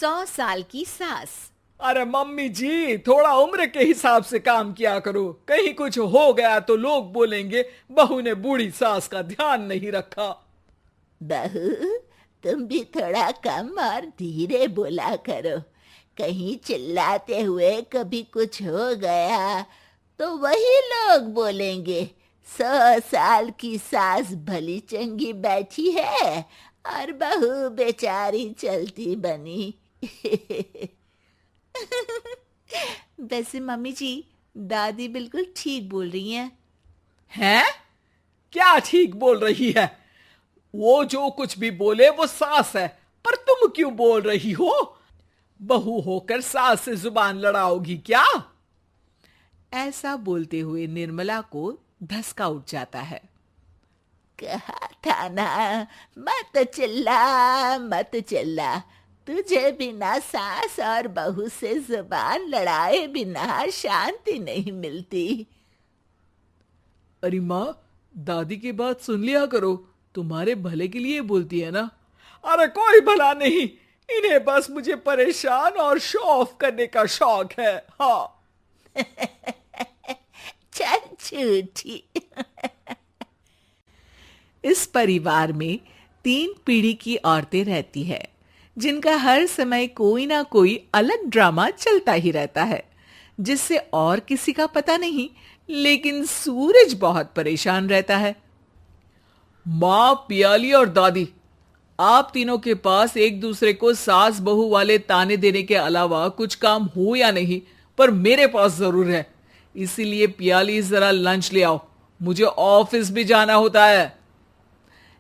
100 साल की सास। अरे मम्मी जी, थोड़ा उम्र के हिसाब से काम किया करो। कहीं कुछ हो गया तो लोग बोलेंगे बहू ने बूढ़ी सास का ध्यान नहीं रखा। बहू, तुम भी थोड़ा कम और धीरे बोला करो। कहीं चिल्लाते हुए कभी कुछ हो गया तो वही लोग बोलेंगे 100 साल की सास भली चंगी बैठी है और बहू बेचारी चलती बनी। वैसे मम्मी जी, दादी बिल्कुल ठीक बोल रही हैं। हैं? क्या ठीक बोल रही है? वो जो कुछ भी बोले वो सास है, पर तुम क्यों बोल रही हो? बहू होकर सास से जुबान लड़ाओगी क्या? ऐसा बोलते हुए निर्मला को धसका उठ जाता है। कहा था ना, मत चिल्ला मत चिल्ला। तुझे बिना सास और बहू से जुबान लड़ाए बिना शांति नहीं मिलती। अरे माँ, दादी की बात सुन लिया करो, तुम्हारे भले के लिए बोलती है ना। अरे कोई भला नहीं, इन्हें बस मुझे परेशान और शो ऑफ करने का शौक है। हाँ। चल झूठी। इस परिवार में 3 पीढ़ी की औरतें रहती है, जिनका हर समय कोई ना कोई अलग ड्रामा चलता ही रहता है, जिससे और किसी का पता नहीं, लेकिन सूरज बहुत परेशान रहता है। माँ, पियाली और दादी, आप तीनों के पास एक दूसरे को सास बहू वाले ताने देने के अलावा कुछ काम हो या नहीं, पर मेरे पास जरूर है। इसीलिए पियाली जरा लंच ले आओ, मुझे ऑफिस भी जाना होता है।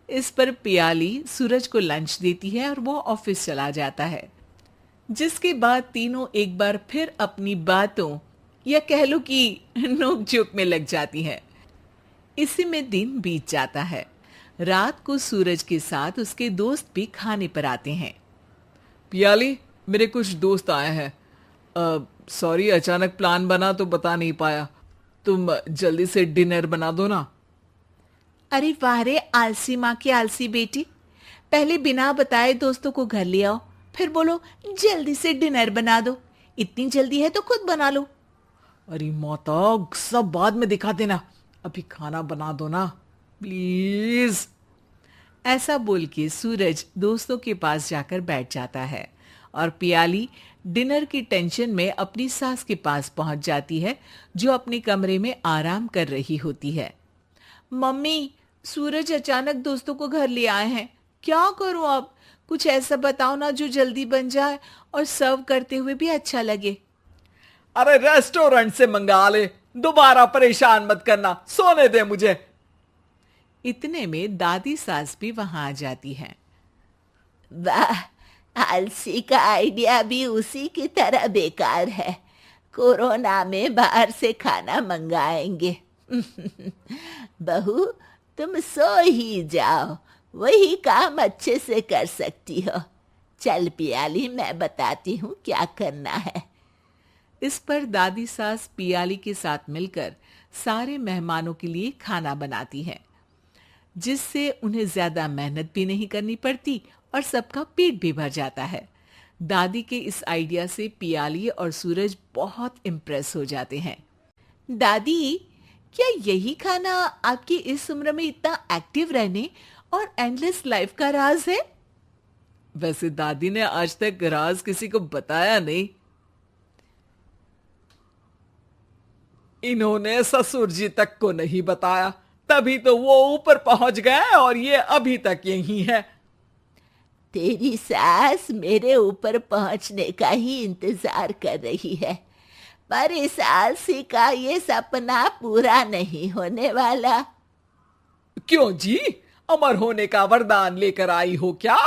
इस पर पियाली सूरज को लंच देती है और वो ऑफिस चला जाता है, जिसके बाद तीनों एक बार फिर अपनी बातों या कह लो कि नोक-झोंक में लग जाती हैं। इसी में दिन बीत जाता है। रात को सूरज के साथ उसके दोस्त भी खाने पर आते हैं। पियाली, मेरे कुछ दोस्त आए हैं। सॉरी, अचानक प्लान बना तो बता नहीं पाया। तुम जल्दी से डिनर बना दो ना। अरे वाह रे आलसी माँ की आलसी बेटी, पहले बिना बताए दोस्तों को घर ले आओ, फिर बोलो जल्दी से डिनर बना दो। इतनी जल्दी है तो खुद बना लो। अरे माता, सब बाद में दिखा देना, अभी खाना बना दो ना प्लीज। ऐसा बोल के सूरज दोस्तों के पास जाकर बैठ जाता है और पियाली डिनर की टेंशन में अपनी सास के पास पहुंच जाती है, जो अपने कमरे में आराम कर रही होती है। मम्मी, सूरज अचानक दोस्तों को घर ले आए हैं, क्या करूं अब? कुछ ऐसा बताओ ना जो जल्दी बन जाए और सर्व करते हुए भी अच्छा लगे। अरे रेस्टोरेंट से मंगा ले, दोबारा परेशान मत करना, सोने दे मुझे। इतने में दादी सास भी वहां आ जाती हैं। वाह, आलसी का आइडिया भी उसी की तरह बेकार है। कोरोना में बाहर से खाना मंगाएंगे। बहू, तुम सो ही जाओ, वही काम अच्छे से कर सकती हो। चल पियाली, मैं बताती हूँ क्या करना है। इस पर दादी सास पियाली के साथ मिलकर सारे मेहमानों के लिए खाना बनाती है, जिससे उन्हें ज्यादा मेहनत भी नहीं करनी पड़ती और सबका पेट भी भर जाता है। दादी के इस आइडिया से पियाली और सूरज बहुत इम्प्रेस हो जाते हैं। दादी, क्या यही खाना आपकी इस उम्र में इतना एक्टिव रहने और एंडलेस लाइफ का राज है? वैसे दादी ने आज तक राज किसी को बताया नहीं। इन्होंने ससुर जी तक को नहीं बताया, तभी तो वो ऊपर पहुंच गए और ये अभी तक यहीं है। तेरी सास मेरे ऊपर पहुंचने का ही इंतजार कर रही है, पर इस आलसी का ये सपना पूरा नहीं होने वाला। क्यों जी, अमर होने का वरदान लेकर आई हो क्या?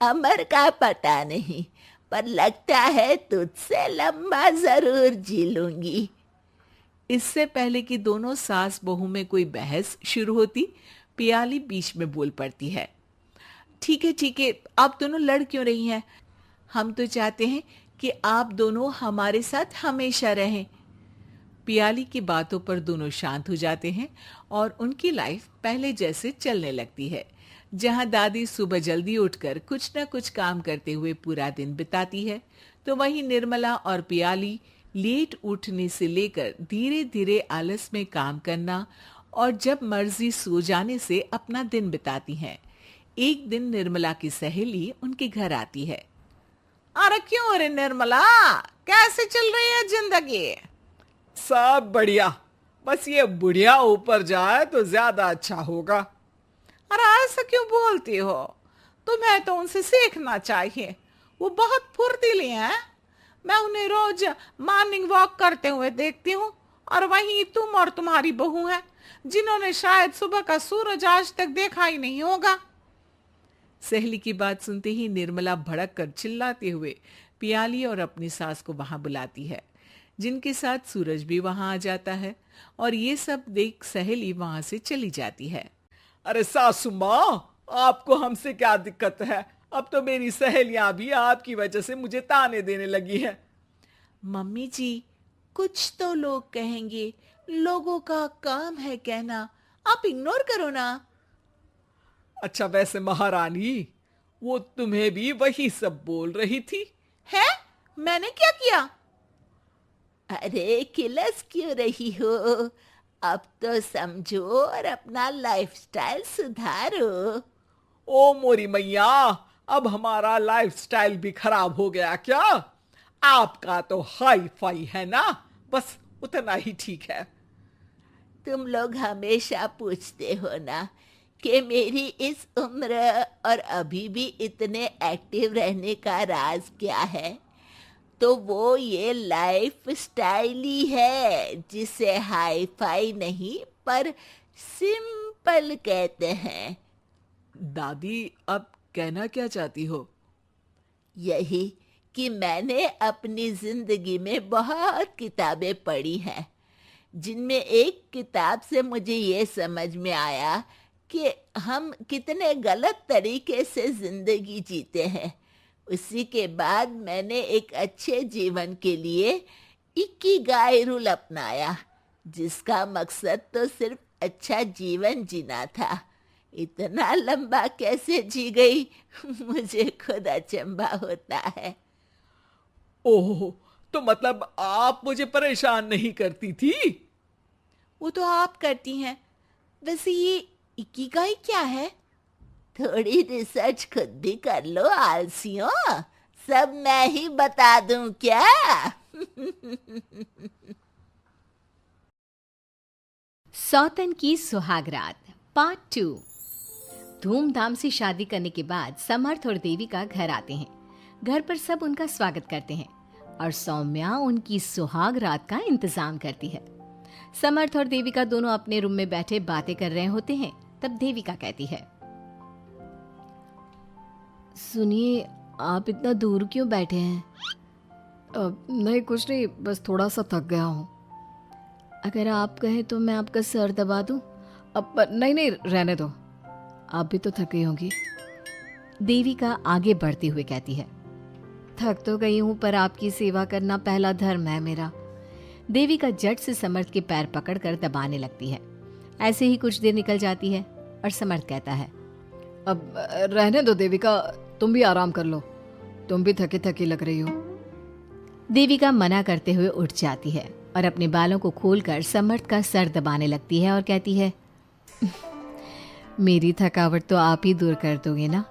अमर का पता नहीं, पर लगता है तुझसे लंबा जरूर जी लूंगी। इससे पहले कि दोनों सास बहू में कोई बहस शुरू होती, पियाली बीच में बोल पड़ती है। ठीक है, आप दोनों लड़ क्यों रही हैं? हम तो चाहते हैं कि आप दोनों हमारे साथ हमेशा रहें। पियाली की बातों पर दोनों शांत हो जाते हैं और उनकी लाइफ पहले जैसे चलने लगती है, जहां दादी सुबह जल्दी उठकर कुछ न कुछ काम करते हुए पूरा दिन बिताती है, तो वहीं निर्मला और पियाली लेट उठने से लेकर धीरे धीरे आलस में काम करना और जब मर्जी सो जाने से अपना दिन बिताती हैं। एक दिन निर्मला की सहेली उनके घर आती है। अरे क्यों रे निर्मला, कैसे चल रही है जिंदगी? सब बढ़िया, बस ये बुढ़िया ऊपर जाए तो ज्यादा अच्छा होगा। अरे ऐसा क्यों बोलती हो? तुम्हें तो उनसे सीखना चाहिए, वो बहुत फुर्तीली हैं। मैं उन्हें रोज मॉर्निंग वॉक करते हुए देखती हूँ, और वहीं तुम और तुम्हारी बहू हैं जिन्होंने शायद सुबह का सूरज आज तक देखा ही नहीं होगा। सहेली की बात सुनते ही निर्मला भड़क कर चिल्लाते हुए पियाली और अपनी सास को वहां बुलाती है, जिनके साथ सूरज भी वहां आ जाता है, और ये सब देख सहेली वहां से चली जाती है। अरे सासू माँ, आपको हमसे क्या दिक्कत है? अब तो मेरी सहेलियां भी आपकी वजह से मुझे ताने देने लगी है। मम्मी जी, कुछ तो लोग कहेंगे, लोगों का काम है कहना, आप इग्नोर करो ना। अच्छा वैसे महारानी, वो तुम्हें भी वही सब बोल रही थी? है? मैंने क्या किया? अरे किलस क्यों रही हो? अब तो समझो और अपना लाइफस्टाइल सुधारो। ओ मोरी मैया, अब हमारा लाइफस्टाइल भी खराब हो गया क्या? आपका तो हाई फाई है ना, बस उतना ही ठीक है। तुम लोग हमेशा पूछते हो ना कि मेरी इस उम्र और अभी भी इतने एक्टिव रहने का राज क्या है, तो वो ये लाइफ स्टाइल ही है, जिसे हाई फाई नहीं पर सिंपल कहते हैं। दादी, अब कहना क्या चाहती हो? यही कि मैंने अपनी जिंदगी में बहुत किताबें पढ़ी हैं, जिनमें एक किताब से मुझे ये समझ में आया कि हम कितने गलत तरीके से जिंदगी जीते हैं। उसी के बाद मैंने एक अच्छे जीवन के लिए इकिगाई रूल अपनाया, जिसका मकसद तो सिर्फ अच्छा जीवन जीना था। इतना लंबा कैसे जी गई मुझे खुद अचंभा होता है। ओह, तो मतलब आप मुझे परेशान नहीं करती थी? वो तो आप करती हैं। वैसे ये इकिगाई क्या है? थोड़ी रिसर्च खुद भी कर लो आलसियों, सब मैं ही बता दूं क्या? सौतन की सुहागरात पार्ट 2। धूमधाम से शादी करने के बाद समर्थ और देविका घर आते हैं। घर पर सब उनका स्वागत करते हैं और सौम्या उनकी सुहाग रात का इंतजाम करती है। समर्थ और देविका दोनों अपने रूम में बैठे बातें कर रहे होते हैं। तब देविका कहती है, सुनिए, आप इतना दूर क्यों बैठे हैं? नहीं कुछ नहीं, बस थोड़ा सा थक गया हूँ। अगर आप कहें तो मैं आपका सर दबा दूं? अब नहीं नहीं, रहने दो, आप भी तो थकी होंगी। देविका आगे बढ़ते हुए कहती है, थक तो गई हूँ, पर आपकी सेवा करना पहला धर्म है मेरा। देविका झट से समर्थ के पैर पकड़कर दबाने लगती है। ऐसे ही कुछ देर निकल जाती है और समर्थ कहता है, अब रहने दो देविका, तुम भी आराम कर लो, तुम भी थकी थकी लग रही हो। देविका मना करते हुए उठ जाती है और अपने बालों को खोलकर समर्थ का सर दबाने लगती है और कहती है, मेरी थकावट तो आप ही दूर कर दोगे ना?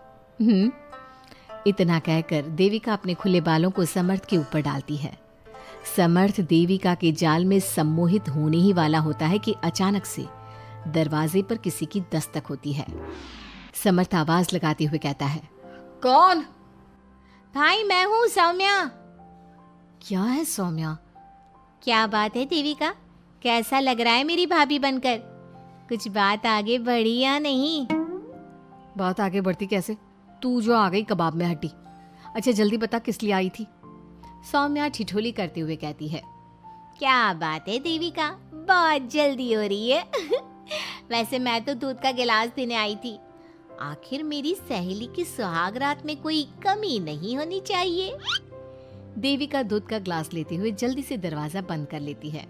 इतना कहकर देविका अपने खुले बालों को समर्थ के ऊपर डालती है। समर्थ देविका के जाल में सम्मोहित होने ही वाला होता है कि अचानक से दरवाजे पर किसी की दस्तक होती है। समर्थ आवाज लगाते हुए कहता है, कौन? भाई मैं हूँ, सौम्या। क्या है सौम्या? क्या बात है देविका, कैसा लग रहा है मेरी भाभी बनकर? कुछ बात आगे बढ़ी या नहीं? बात आगे बढ़ती कैसे? तू जो आ गई कबाब में हड्डी। अच्छा जल्दी बता, किस लिए आई थी? सौम्या ठिठोली करते हुए कहती है, क्या बात है देविका, बहुत जल्दी हो रही है। वैसे मैं तो दूध का गिलास देने आई थी। आखिर मेरी सहेली की सुहाग रात में कोई कमी नहीं होनी चाहिए। देविका दूध का ग्लास लेते हुए जल्दी से दरवाजा बंद कर लेती है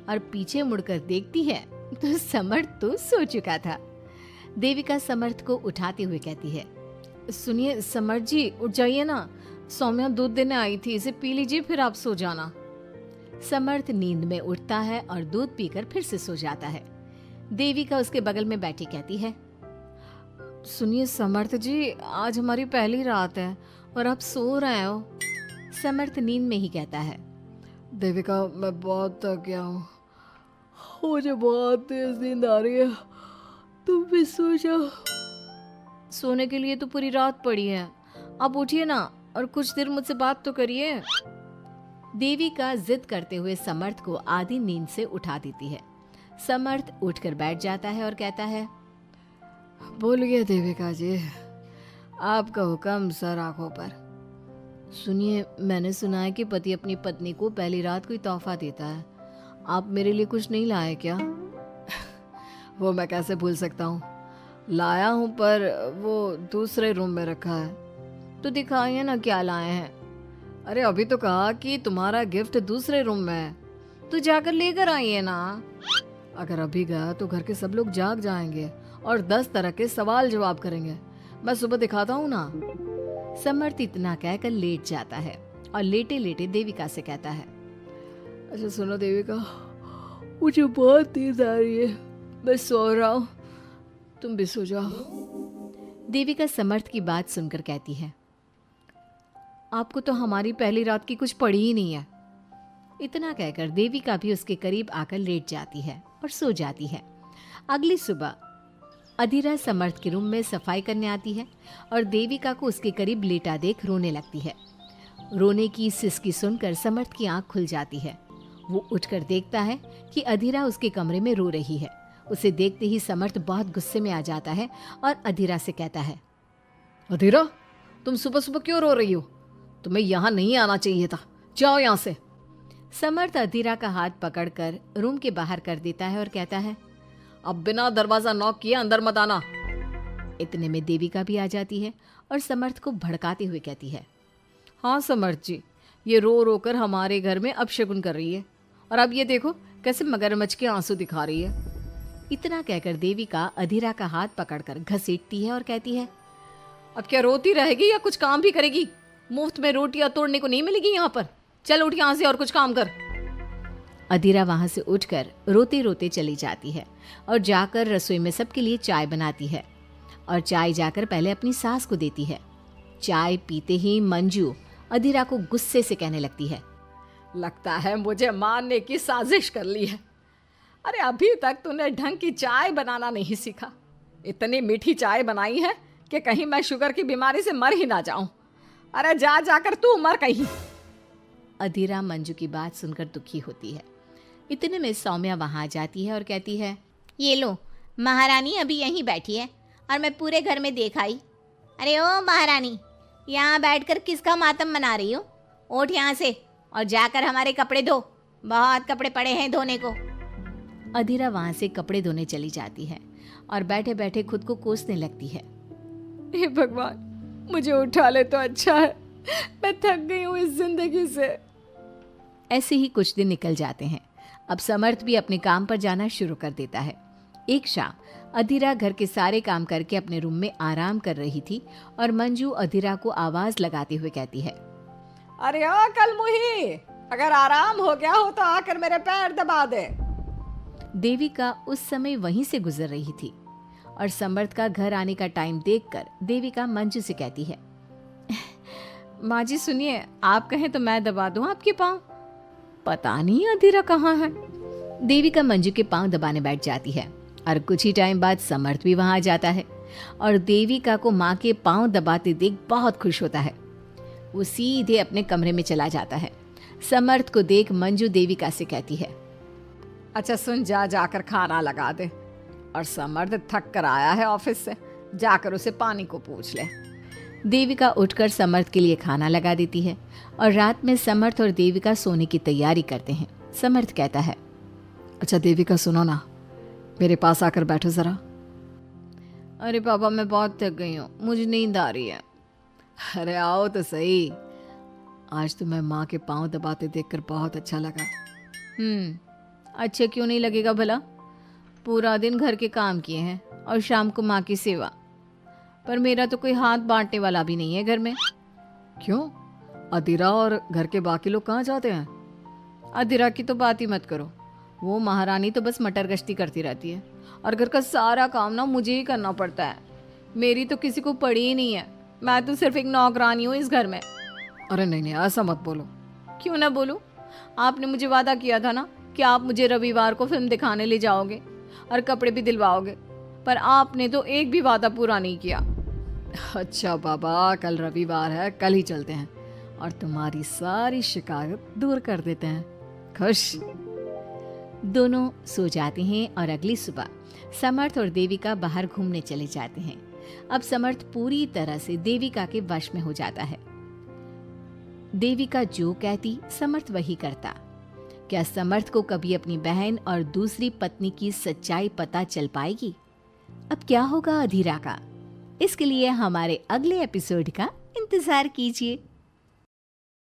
और पीछे मुड़कर देखती है तो समर्थ तो सो चुका था। देविका समर्थ को उठाते हुए कहती है, सुनिए समर्थ जी, उठ जाइए ना, सौम्या दूध देने आई थी, इसे पी लीजिए फिर आप सो जाना। समर्थ नींद में उठता है और दूध पीकर फिर से सो जाता है। देविका उसके बगल में बैठी कहती है, सुनिए समर्थ जी, आज हमारी पहली रात है और आप सो रहे हो। समर्थ नींद में ही कहता है, देविका मैं बहुत थक गया हूँ, मुझे बहुत तेज नींद आ रही है, तुम भी सो जाओ। सोने के लिए तो पूरी रात पड़ी है, आप उठिए ना और कुछ देर मुझसे बात तो करिए। देविका जिद करते हुए समर्थ को आधी नींद से उठा देती है। समर्थ उठकर बैठ जाता है और कहता है, बोलिए देविका जी, आपका हुक्म सर आंखों पर। सुनिए, मैंने सुना है कि पति अपनी पत्नी को पहली रात कोई तोहफा देता है, आप मेरे लिए कुछ नहीं लाए क्या? वो मैं कैसे भूल सकता हूँ, लाया हूँ पर वो दूसरे रूम में रखा है। तो दिखाइए ना क्या लाए हैं। अरे अभी तो कहा कि तुम्हारा गिफ्ट दूसरे रूम में है, तो जाकर लेकर आइए ना। अगर अभी गया तो घर के सब लोग जाग जाएंगे और 10 तरह के सवाल जवाब करेंगे। मैं सुबह दिखाता हूँ ना। समर्थ इतना कहकर लेट जाता है और लेटे लेटे देविका से कहता है, अच्छा सुनो देविका, मुझे बहुत नींद आ रही है, मैं सो रहा हूँ, तुम भी सो जाओ। देविका समर्थ की बात सुनकर कहती है, आपको तो हमारी पहली रात की कुछ पड़ी ही नहीं है। इतना कहकर देविका भी उसके करीब आकर लेट जाती है और सो जाती है। अगली सुबह अधीरा समर्थ के रूम में सफाई करने आती है और देविका को उसके करीब लेटा देख रोने लगती है। रोने की सिसकी सुनकर समर्थ की आंख खुल जाती है। वो उठकर देखता है कि अधीरा उसके कमरे में रो रही है। उसे देखते ही समर्थ बहुत गुस्से में आ जाता है और अधीरा से कहता है, अधीरा, तुम सुबह सुबह क्यों रो रही हो? तुम्हें यहाँ नहीं आना चाहिए था, जाओ यहाँ से। समर्थ अधीरा का हाथ पकड़कर रूम के बाहर कर देता है और कहता है, अब बिना दरवाजा नॉक किए अंदर मत आना। इतने में देविका भी आ जाती है और समर्थ को भड़काते हुए कहती है, हाँ समर्थ जी, ये रो रो कर हमारे घर में अपशगुन कर रही है, और अब ये देखो कैसे मगरमच्छ के आंसू दिखा रही है। इतना कहकर देविका अधीरा का हाथ पकड़कर घसीटती है और कहती है, अब क्या रोती रहेगी या कुछ काम भी करेगी? मुफ्त में रोटियां तोड़ने को नहीं मिलेगी यहाँ पर। चल उठ यहाँ से और कुछ काम कर। अधीरा वहां से उठकर रोते रोते चली जाती है और जाकर रसोई में सबके लिए चाय बनाती है और चाय जाकर पहले अपनी सास को देती है। चाय पीते ही मंजू अधीरा को गुस्से से कहने लगती है, लगता है मुझे मारने की साजिश कर ली है। अरे अभी तक तूने ढंग की चाय बनाना नहीं सीखा। इतनी मीठी चाय बनाई है कि कहीं मैं शुगर की बीमारी से मर ही ना जाऊं। अरे जा जाकर तू मर कहीं। अधीरा मंजू की बात सुनकर दुखी होती है। इतने में सौम्या वहां आ जाती है और कहती है, ये लो, महारानी अभी यहीं बैठी है और मैं पूरे घर में देख आई। अरे ओ महारानी, यहाँ बैठकर किसका मातम मना रही हो? उठ यहाँ से और जाकर हमारे कपड़े धो, बहुत कपड़े पड़े हैं धोने को। अधीरा वहां से कपड़े धोने चली जाती है और बैठे बैठे खुद को कोसने लगती है। हे भगवान, मुझे उठा ले तो अच्छा है, मैं थक गई हूँ इस जिंदगी से। ऐसे ही कुछ दिन निकल जाते हैं। अब समर्थ भी अपने काम पर जाना शुरू कर देता है। एक शाम अधीरा घर के सारे काम करके अपने रूम में आराम कर रही थी और मंजू अधीरा को आवाज लगाते हुए कहती है, अरे ओ कलमुही, अगर आराम हो गया हो तो आकर मेरे पैर दबा दे। देविका उस समय वहीं से गुजर रही थी और समर्थ का घर आने का टाइम देखकर देविका मंजू से कहती है, माँ जी सुनिए, आप कहें तो मैं दबा दूं आपके पाँव। पता नहीं अधीरा कहाँ है। देविका मंजू के पांव दबाने बैठ जाती है और कुछ ही टाइम बाद समर्थ भी वहां आ जाता है और देविका को माँ के पांव दबाते देख बहुत खुश होता है। वो सीधे अपने कमरे में चला जाता है। समर्थ को देख मंजू देविका से कहती है, अच्छा सुन, जा जाकर खाना लगा दे, और समर्थ थक कर आया है ऑफिस से, जाकर उसे पानी को पूछ ले। देविका उठकर समर्थ के लिए खाना लगा देती है और रात में समर्थ और देविका सोने की तैयारी करते हैं। समर्थ कहता है, अच्छा देविका सुनो ना, मेरे पास आकर बैठो जरा। अरे पापा, मैं बहुत थक गई हूँ, मुझे नींद आ रही है। अरे आओ तो सही, आज तो मैं माँ के पाँव दबाते देखकर बहुत अच्छा लगा। अच्छा क्यों नहीं लगेगा भला? पूरा दिन घर के काम किए हैं और शाम को माँ की सेवा। पर मेरा तो कोई हाथ बांटने वाला भी नहीं है घर में। क्यों? अधीरा और घर के बाकी लोग कहाँ जाते हैं? अधीरा की तो बात ही मत करो, वो महारानी तो बस मटर गश्ती करती रहती है और घर का सारा काम ना मुझे ही करना पड़ता है। मेरी तो किसी को पड़ी ही नहीं है, मैं तो सिर्फ एक नौकरानी हूँ इस घर में। अरे नहीं नहीं, ऐसा मत बोलो। क्यों ना बोलूँ? आपने मुझे वादा किया था ना कि आप मुझे रविवार को फिल्म दिखाने ले जाओगे और कपड़े भी दिलवाओगे, पर आपने तो एक भी वादा पूरा नहीं किया। अच्छा बाबा, कल रविवार है, कल ही चलते हैं और तुम्हारी सारी शिकायत दूर कर देते हैं। खुश? दोनों सो जाते हैं और अगली सुबह समर्थ और देविका बाहर घूमने चले जाते हैं। अब समर्थ पूरी तरह से देविका के वश में हो जाता है। देविका जो कहती समर्थ वही करता। क्या समर्थ को कभी अपनी बहन और दूसरी पत्नी की सच्चाई पता चल पाएगी? अब क्या होगा अधीरा का? इसके लिए हमारे अगले एपिसोड का इंतजार कीजिए।